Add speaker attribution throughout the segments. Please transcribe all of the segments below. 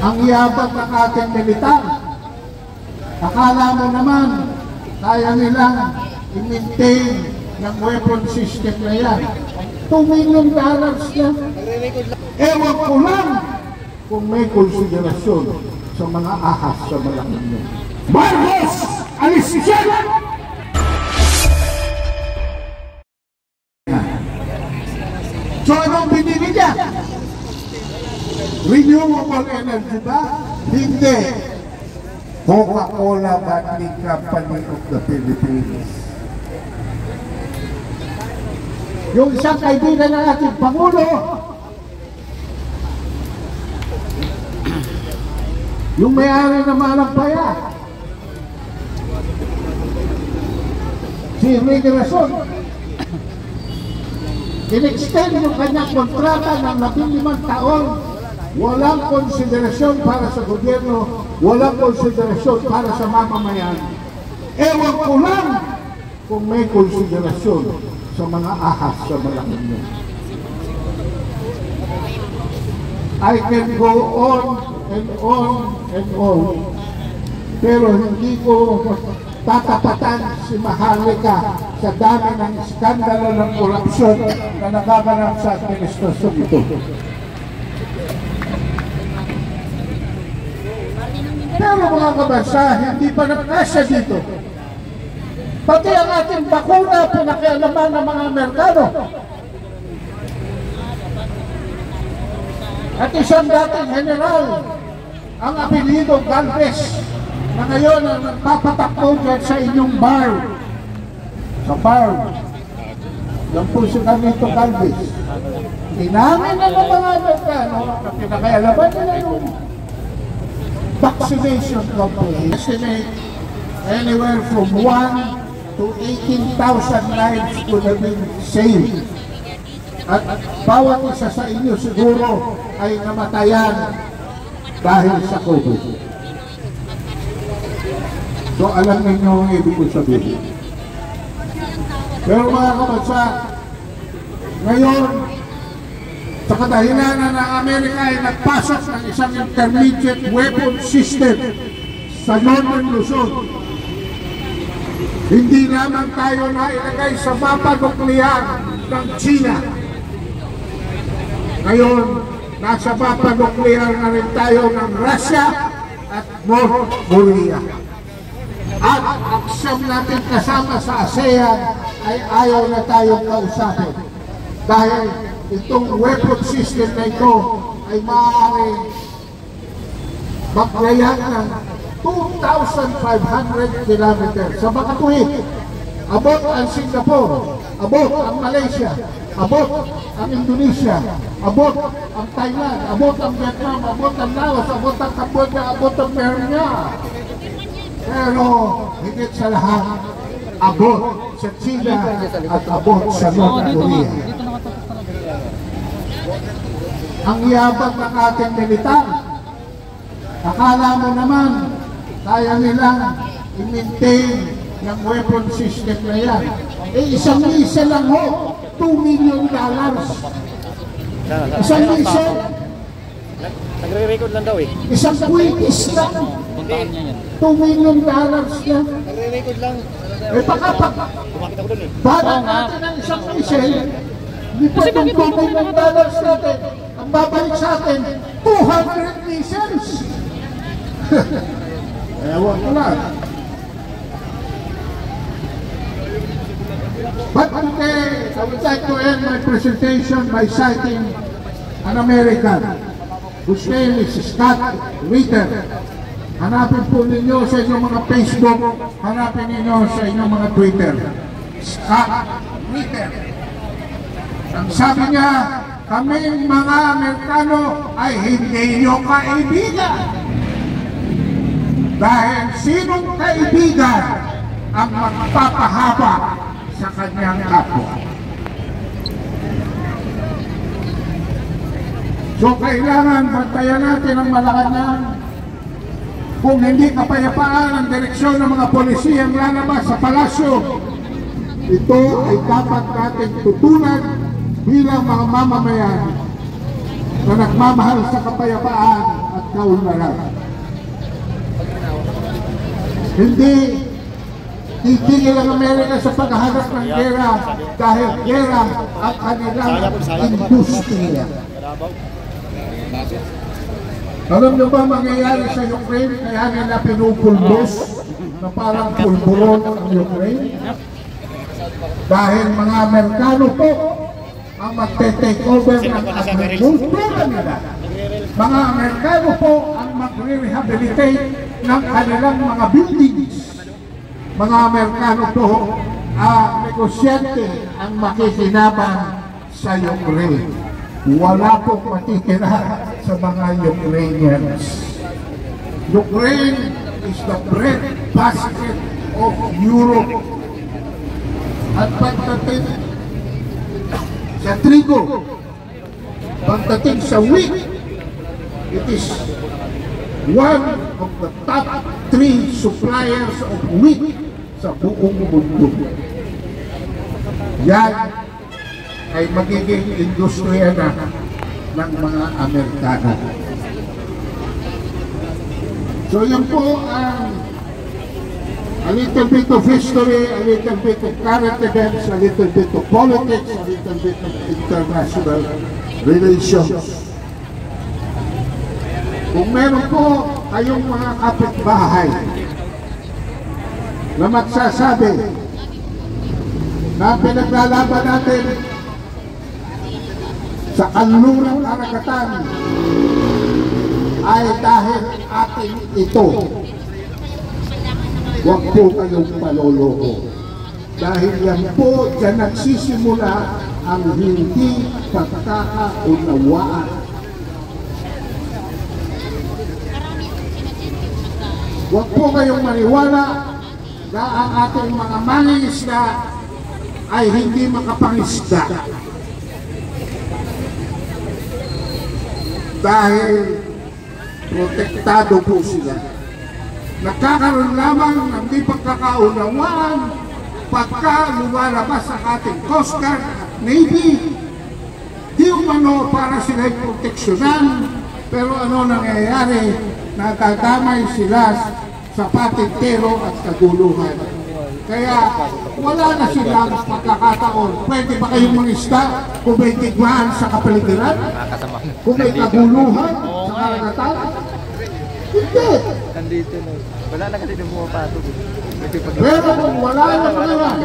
Speaker 1: Ang yabang ng ating militar. Akala mo naman, kaya nilang i-maintain ng weapon system na yan. $2 million yan. Ewan ko lang kung may konsiderasyon sa mga ahas sa Malacanang. Marcos! Alis siya! So anong binili niya? Renewable energy ba? Hindi. Coca-Cola Bottling Company of the Philippines. Yung isang kaibigan ng ating Pangulo, yung may-ari ng Malampaya, si Enrique Rason, in-extend yung kanyang kontrata ng 15 taon, walang konsiderasyon para sa gobyerno, walang konsiderasyon para sa mamamayan. Ewan ko lang kung may konsiderasyon sa mga ahas sa Malacanang. I can go on and on and on, pero hindi ko tatapatan si Maharlika sa dami ng skandalo ng korupsyon na nagaganap sa administrasyon ito. Pero mga kabansa, hindi pa nagkasya dito. Pati ang ating bakuna pinakialaman ng mga Amerikano. At isang dating general, ang apelyido Galvez, na ngayon ang nagpapatakbo dyan sa inyong bar. Sa bar. Yan po si Carlito Galvez. Inamin na ng mga Amerikano na pinakialaman nila yung vaccination campaign. Estimate anywhere from 1 to 18,000 lives could have been saved. At bawat isa sa inyo siguro ay namatayan dahil sa COVID. So alam ninyo ang ibig ko sabihin. Pero mga kabansa, ngayon, sa kadahilanan ng Amerika ay nagpasok ng isang intermediate weapon system sa Northern Luzon. Hindi naman tayo nailagay sa mapa nuklear ng China. Ngayon, nasa mapa nuklear na rin tayo ng Russia at North Korea. At ang siyam natin kasama sa ASEAN ay ayaw na tayong kausapin. Dahil itong weapon system na ito ay maaaring maglayan ng 2,500 kilometers sa makatuwid. Abot ang Singapore, abot ang Malaysia, abot ang Indonesia, abot ang Thailand, abot ang Vietnam, abot ang Laos, abot ang Cambodia, abot ang Myanmar. Pero higit sa lahat, abot sa China at abot sa North Korea. Ang yabang ng ating militar. Akala mo naman, kaya nilang i-maintain ng weapon system na yan. Eh, isang misa lang ho, $2 million. Isang misa.
Speaker 2: Nagre-record lang daw eh.
Speaker 1: Isang quickis lang. $2 million yan.
Speaker 2: Nagre-record lang.
Speaker 1: Eh, pakapag. Balang natin ang isang misa, hindi pa itong $2 million natin. Ang babalik sa atin, 200 missiles. Ewan ko lang. But today, I would like to end my presentation by citing an American whose name is Scott Ritter. Hanapin po ninyo sa inyong mga Facebook, hanapin ninyo sa inyong mga Twitter. Scott Ritter. Ang sabi niya, kaming mga Amerikano ay hindi nyo kaibigan. Dahil sinong kaibigan ang magpapahaba sa kanyang kapwa. So kailangan bantayan natin ang Malacanang. Kung hindi kapayapaan ang direksyon ng mga polisiyang lalabas sa palasyo, ito ay dapat natin tutunan bilang mga mamamayan na nagmamahal sa kapayapaan at kaunlaran. Hindi titigil ang Amerika sa paghahanap ng gera dahil gera ang kanilang industriya. Alam nyo ba mangyayari sa Ukraine? Kaya nila pinupulbos na parang pulburon ang Ukraine? Dahil mga Amerikano po ang magte-take over ng agrikultura nila. Mga Amerikano po ang magre-rehabilitate ng kanilang mga buildings. Mga Amerikano po ang negosyante ang makikinabang sa Ukraine. Wala pong matitira sa mga Ukrainians. Ukraine is the bread basket of Europe. At pagdating sa trigo, pagdating sa wheat, it is one of the top 3 suppliers of wheat sa buong mundo. Yan ay magiging industriya na ng mga Amerikano. So yan po ang a little bit of history, a little bit of current events, a little bit of politics, a little bit of international relations. Kung meron po kayong mga kapitbahay na magsasabi na pinaglalaban natin sa kanlurang karagatan ay dahil atin ito, huwag po kayong paloloko. Dahil yan po, dyan nagsisimula ang hindi pagkakaunawaan. Huwag po kayong maniwala na ang ating mga mangingisda ay hindi makapangisda. Dahil protektado po sila. Nagkakaroon lamang ng di pagkakaunawaan pagka lumalabas ang ating Coast Guard at Navy. Di umano para sila'y proteksyonan, pero ano nangyayari? Natatamay sila sa patintero at kaguluhan. Kaya wala na silang pagkakataon. Pwede ba kayong mangisda kung may tigmaan sa kapaligiran? Kung may kaguluhan sa karagatan? Hindi.
Speaker 2: Wala na kasi na bumapatog.
Speaker 1: Pero kung wala na ngayon,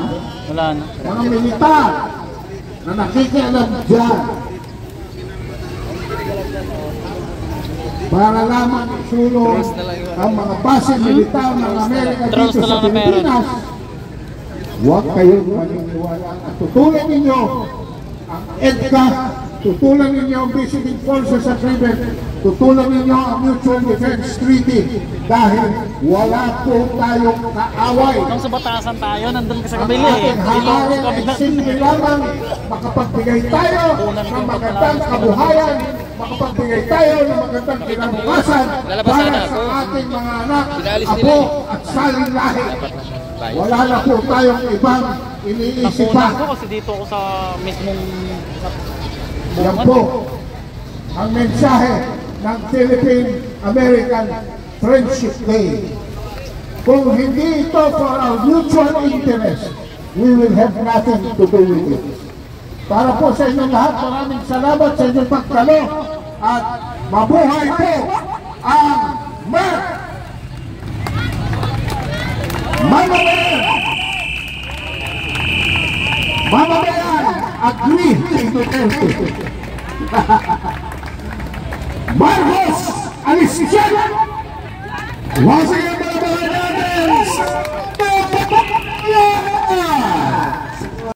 Speaker 1: mga militar na nakikialam dyan para lamang isulong ang mga base militar ng Amerika dito sa Pilipinas, huwag kayong maniniwala at tutulan ninyo ang EDCA, tutulan ninyo ang Visiting Forces Agreement, tutulan ninyo ang Mutual Defense Treaty dahil wala po tayong kaaway.
Speaker 2: Nung sa batasan tayo, nandun ka sa kabili
Speaker 1: Ang ating hangarin ay simple lamang makapagbigay tayo ng magandang kabuhayan, makapagbigay tayo ng magandang kinabukasan para sa ating mga anak, apo at saling lahi. Wala na po tayong ibang iniisip pa.
Speaker 2: Kasi dito ako sa mismong
Speaker 1: Yan po ang mensahe ng Philippine-American Friendship Day. Kung hindi ito for our mutual interest, we will have nothing to do with it. Para po sa inyong lahat, maraming salamat sa inyong pagtalo at mabuhay po ang Mamabayan agree kay Duterte. Marcos Alisjan was